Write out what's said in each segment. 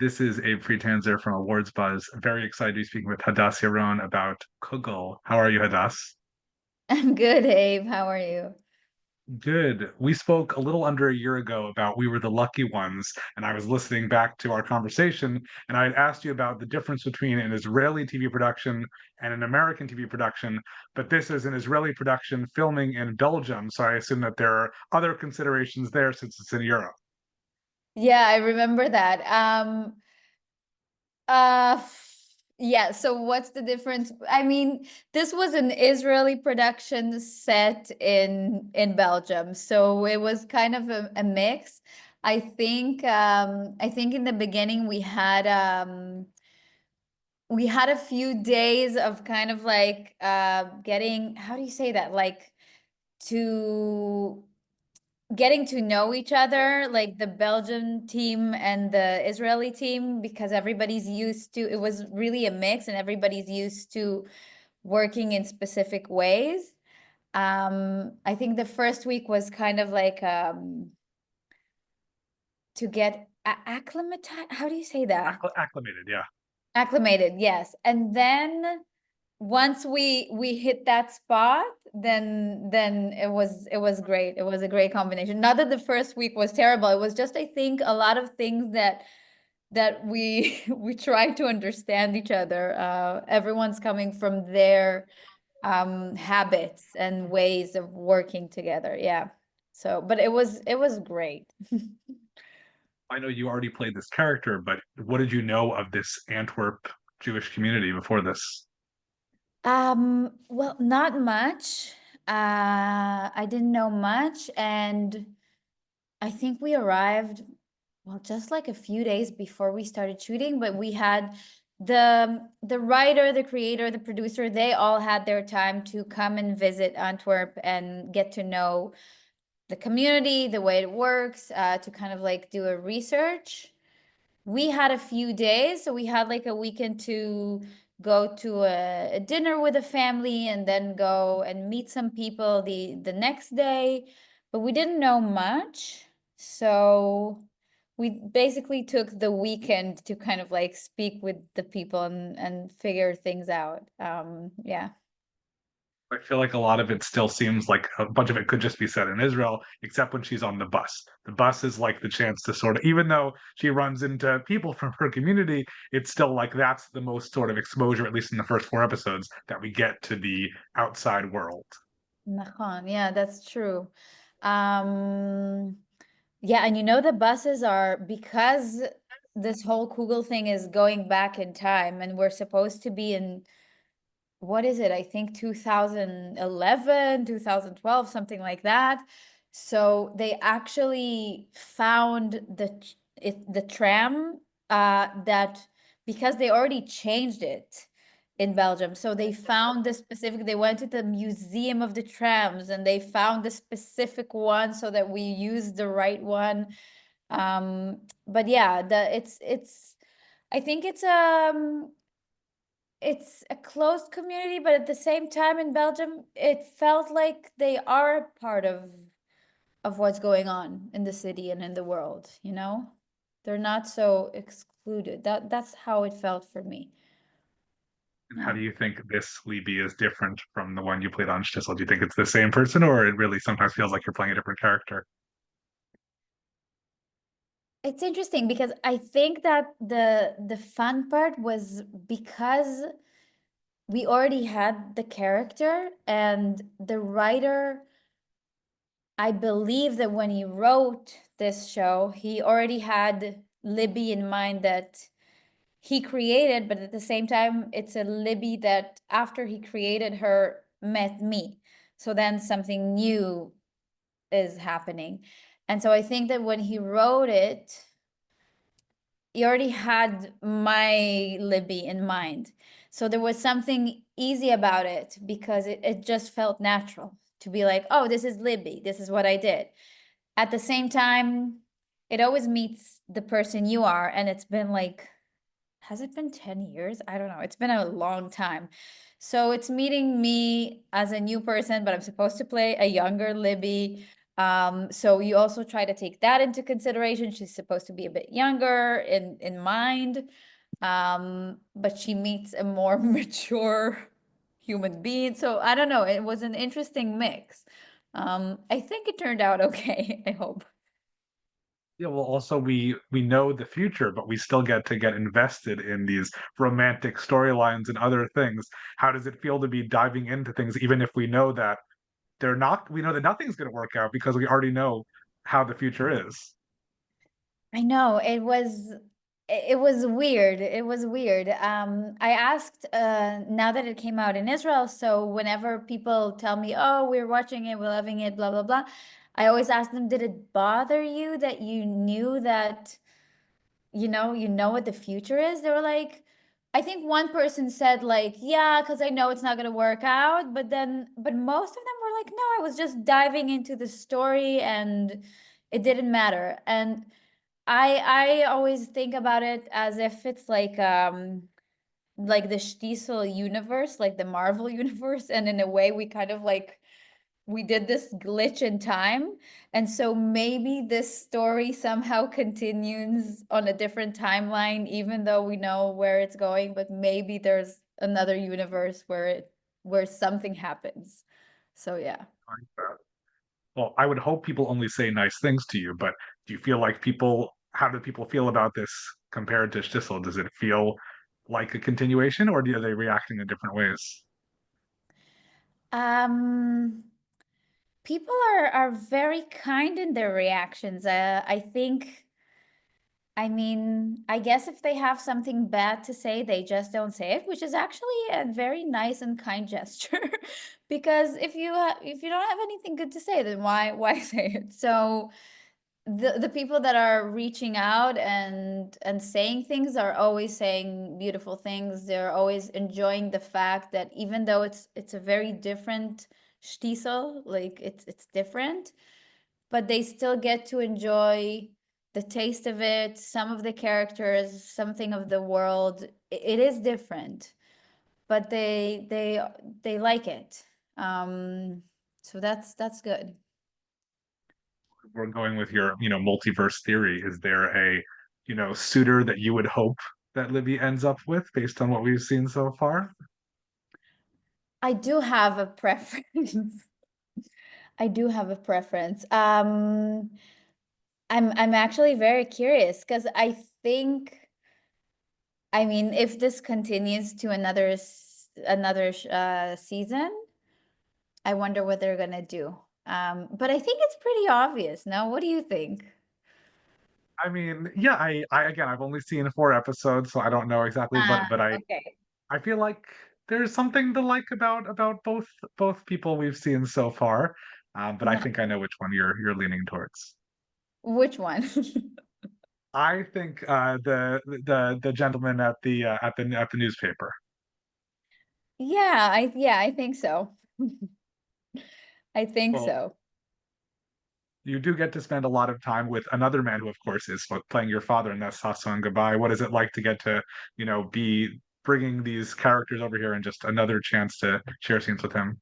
This is Abe Friedtanzer from Awards Buzz. Very excited to be speaking with Hadas Yaron about Kugel. How are you, Hadas? I'm good, Abe. How are you? Good. We spoke a little under a year ago about We Were the Lucky Ones, and I was listening back to our conversation, and I had asked you about the difference between an Israeli TV production and an American TV production, but this is an Israeli production filming in Belgium, so I assume that there are other considerations there since it's in Europe. Yeah, I remember that. Uh, yeah, so what's the difference? I mean, this was an Israeli production set in Belgium, so it was kind of a mix. I think in the beginning we had a few days of kind of like getting, how do you say that? Like to getting to know each other, like the Belgian team and the Israeli team, because everybody's used to, it was really a mix and everybody's used to working in specific ways. I think the first week was kind of like to get acclimatized. How do you say that? Acclimated, yeah. Acclimated, yes. And then once we hit that spot, then it was great. It was a great combination. Not that the first week was terrible. It was just, I think, a lot of things that we we try to understand each other. Everyone's coming from their habits and ways of working together. Yeah. So, but it was great. I know you already played this character, but what did you know of this Antwerp Jewish community before this? Well, not much. I didn't know much, and I think we arrived, well, just like a few days before we started shooting, but we had the writer, the creator, the producer, they all had their time to come and visit Antwerp and get to know the community, the way it works, to kind of like do a research. We had a few days, so we had like a weekend to go to a dinner with a family and then go and meet some people the next day, but we didn't know much. So we basically took the weekend to kind of like speak with the people and figure things out. Yeah. I feel like a lot of it still seems like a bunch of it could just be set in Israel, except when she's on the bus. The bus is like the chance to sort of, even though she runs into people from her community, it's still like that's the most sort of exposure, at least in the first four episodes, that we get to the outside world. Nachon. Yeah, that's true. Um, yeah, and you know the buses are, because this whole Kugel thing is going back in time and we're supposed to be in, what is it? I think 2011, 2012, something like that. So they actually found the tram that, because they already changed it in Belgium. So they found the specific, they went to the museum of the trams and they found the specific one so that we used the right one. But yeah, it's I think it's a closed community, but at the same time in Belgium, it felt like they are part of what's going on in the city and in the world, you know? They're not so excluded. That's how it felt for me. And how Yeah. do you think this Libi is different from the one you played on Shtisel? Do you think it's the same person, or it really sometimes feels like you're playing a different character? It's interesting because I think that the fun part was because we already had the character and the writer. I believe that when he wrote this show, he already had Libby in mind that he created, but at the same time, it's a Libby that after he created her met me. So then something new is happening. And so I think that when he wrote it, he already had my Libby in mind. So there was something easy about it because it just felt natural to be like, oh, this is Libby. This is what I did. At the same time, it always meets the person you are. And it's been like, has it been 10 years? I don't know. It's been a long time. So it's meeting me as a new person, but I'm supposed to play a younger Libby. So you also try to take that into consideration. She's supposed to be a bit younger in mind, but she meets a more mature human being. So I don't know. It was an interesting mix. I think it turned out okay, I hope. Yeah, well, also we know the future, but we still get to get invested in these romantic storylines and other things. How does it feel to be diving into things, even if we know that they're not, we know that nothing's going to work out because we already know how the future is. I know it was weird. It was weird. I asked now that it came out in Israel, so whenever people tell me, "Oh, we're watching it, we're loving it, blah blah blah," I always ask them, "Did it bother you that you knew that you know what the future is?" They were like, I think one person said like, "Yeah, because I know it's not gonna work out," but most of them were like, "No, I was just diving into the story and it didn't matter." And I always think about it as if it's like the Stiesel universe, like the Marvel universe, and in a way we kind of like we did this glitch in time. And so maybe this story somehow continues on a different timeline, even though we know where it's going, but maybe there's another universe where something happens. So yeah. Like that. Well, I would hope people only say nice things to you, but do you feel like people, how do people feel about this compared to Shtisel? Does it feel like a continuation, or are they reacting in different ways? Um, People are very kind in their reactions. I think, I mean, I guess if they have something bad to say, they just don't say it, which is actually a very nice and kind gesture. Because if you don't have anything good to say, then why say it? So the people that are reaching out and saying things are always saying beautiful things. They're always enjoying the fact that even though it's a very different Stiesel, like it's different, but they still get to enjoy the taste of it, some of the characters, something of the world. It is different, but they like it. Um, so that's good. We're going with your, multiverse theory. Is there a, suitor that you would hope that Libby ends up with based on what we've seen so far? I do have a preference. I do have a preference. I'm actually very curious because I think, I mean, if this continues to another season, I wonder what they're gonna do. But I think it's pretty obvious. No, what do you think? I mean, yeah, I again, I've only seen 4 episodes, so I don't know exactly, but Okay. I feel like there's something to like about both people we've seen so far. But I No, think I know which one you're leaning towards. which one? I think the gentleman at the newspaper. Yeah, I think so. I think Well, so. you do get to spend a lot of time with another man who, of course, is playing your father, and that's Hassan Goodbye. What is it like to get to, be bringing these characters over here and just another chance to share scenes with him?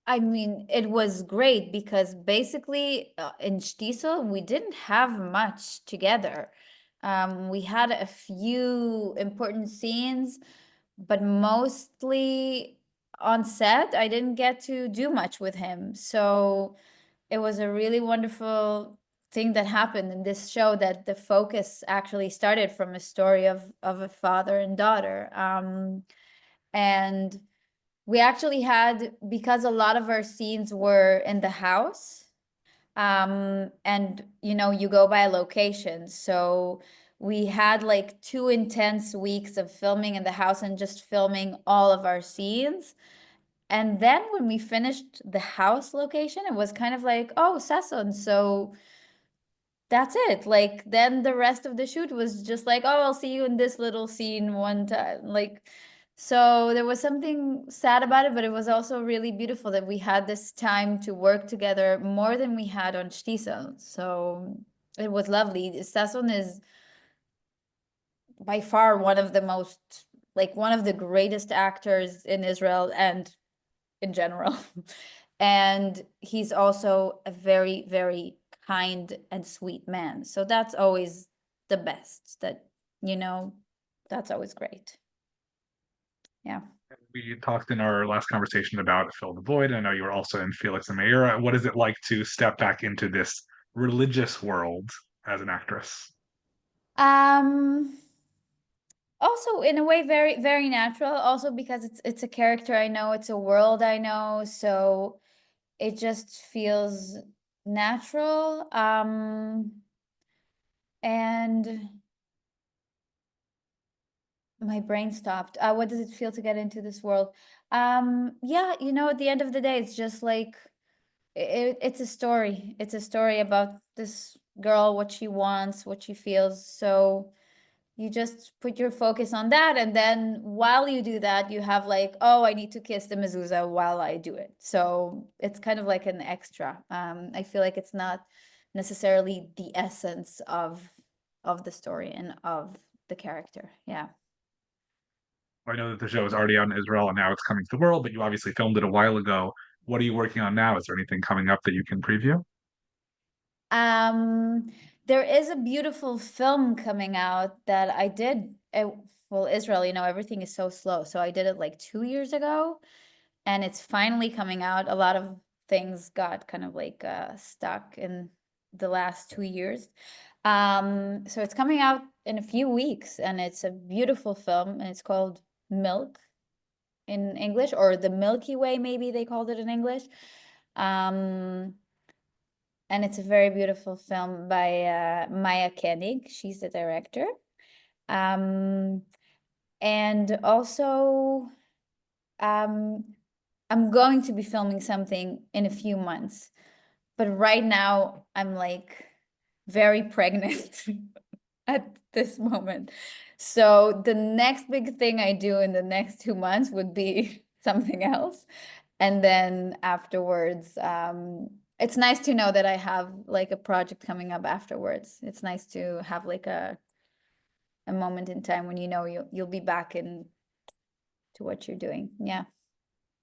I mean, it was great because basically in Stiesel, we didn't have much together. We had a few important scenes, but mostly on set, I didn't get to do much with him. So it was a really wonderful thing that happened in this show that the focus actually started from a story of a father and daughter. And we actually had, because a lot of our scenes were in the house, and you go by location. So we had like 2 intense weeks of filming in the house and just filming all of our scenes. And then when we finished the house location, it was kind of like, oh, Sasson. So that's it. Like then the rest of the shoot was just like, oh, I'll see you in this little scene one time. Like, so there was something sad about it, but it was also really beautiful that we had this time to work together more than we had on Stiesel. So it was lovely. Sasson is by far one of the most, like one of the greatest actors in Israel and in general. and he's also a very, very kind and sweet man. So that's always the best. You know, that's always great. Yeah. We talked in our last conversation about Fill the Void. I know you were also in Felix and Mayura. What is it like to step back into this religious world as an actress? Um, Also in a way very, very natural, also because it's a character I know, it's a world I know, so it just feels natural. And my brain stopped. What does it feel to get into this world? Yeah, at the end of the day, it's just like it's a story. It's a story about this girl, what she wants, what she feels. So you just put your focus on that, and then while you do that, you have like, oh, I need to kiss the mezuzah while I do it. So it's kind of like an extra. I feel like it's not necessarily the essence of the story and of the character. Yeah. I know that the show is already out in Israel and now it's coming to the world, but you obviously filmed it a while ago. What are you working on now? Is there anything coming up that you can preview? Um, there is a beautiful film coming out that I did. Well, Israel, everything is so slow. So I did it like 2 years ago, and it's finally coming out. A lot of things got kind of like stuck in the last 2 years. So it's coming out in a few weeks, and it's a beautiful film, and it's called Milk in English, or The Milky Way, maybe they called it in English. Um, and it's a very beautiful film by Maya Koenig. She's the director. Um, and also, um, I'm going to be filming something in a few months, but right now I'm like very pregnant at this moment. So the next big thing I do in the next 2 months would be something else. And then afterwards, it's nice to know that I have like a project coming up afterwards. It's nice to have like a moment in time when you'll be back in to what you're doing. Yeah.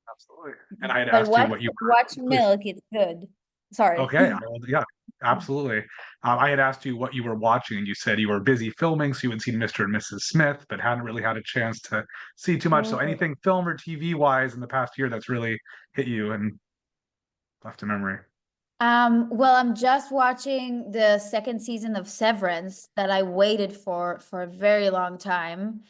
Absolutely. And I had But asked you what you watch were, please. Milk, it's good. Sorry. Okay, yeah, absolutely. I had asked you what you were watching, and you said you were busy filming, so you had seen Mr. and Mrs. Smith, but hadn't really had a chance to see too much. So Oh. anything film or TV wise in the past year that's really hit you and left a memory? Well, I'm just watching the second season of Severance that I waited for a very long time.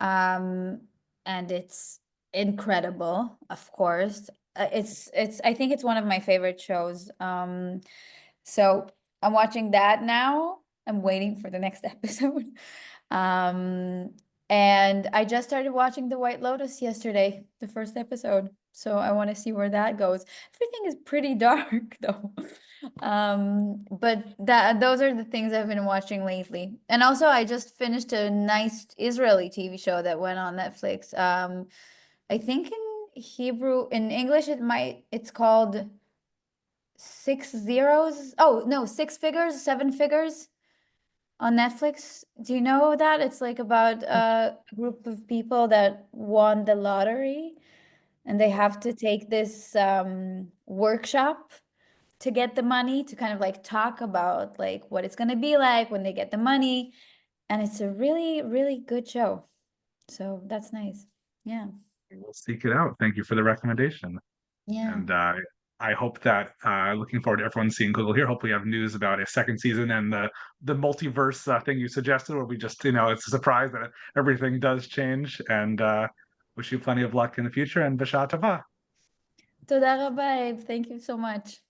Um, and it's incredible, of course. It's I think it's one of my favorite shows. So I'm watching that now. I'm waiting for the next episode. Um, and I just started watching The White Lotus yesterday, the first episode. So I want to see where that goes. Everything is pretty dark though. But those are the things I've been watching lately. And also I just finished a nice Israeli TV show that went on Netflix. I think in Hebrew, in English it's called Six Zeros. Oh, no, Six Figures, Seven Figures on Netflix. Do you know that? It's like about a group of people that won the lottery, and they have to take this workshop to get the money, to kind of like talk about like what it's going to be like when they get the money. And it's a really, really good show. So that's nice. Yeah. We'll seek it out. Thank you for the recommendation. Yeah. And I hope that looking forward to everyone seeing Google here. Hopefully, have news about a second season and the multiverse thing you suggested, where we just it's a surprise that everything does change. And wish you plenty of luck in the future and Basha Tova. Toda rabba, Abe. Thank you so much.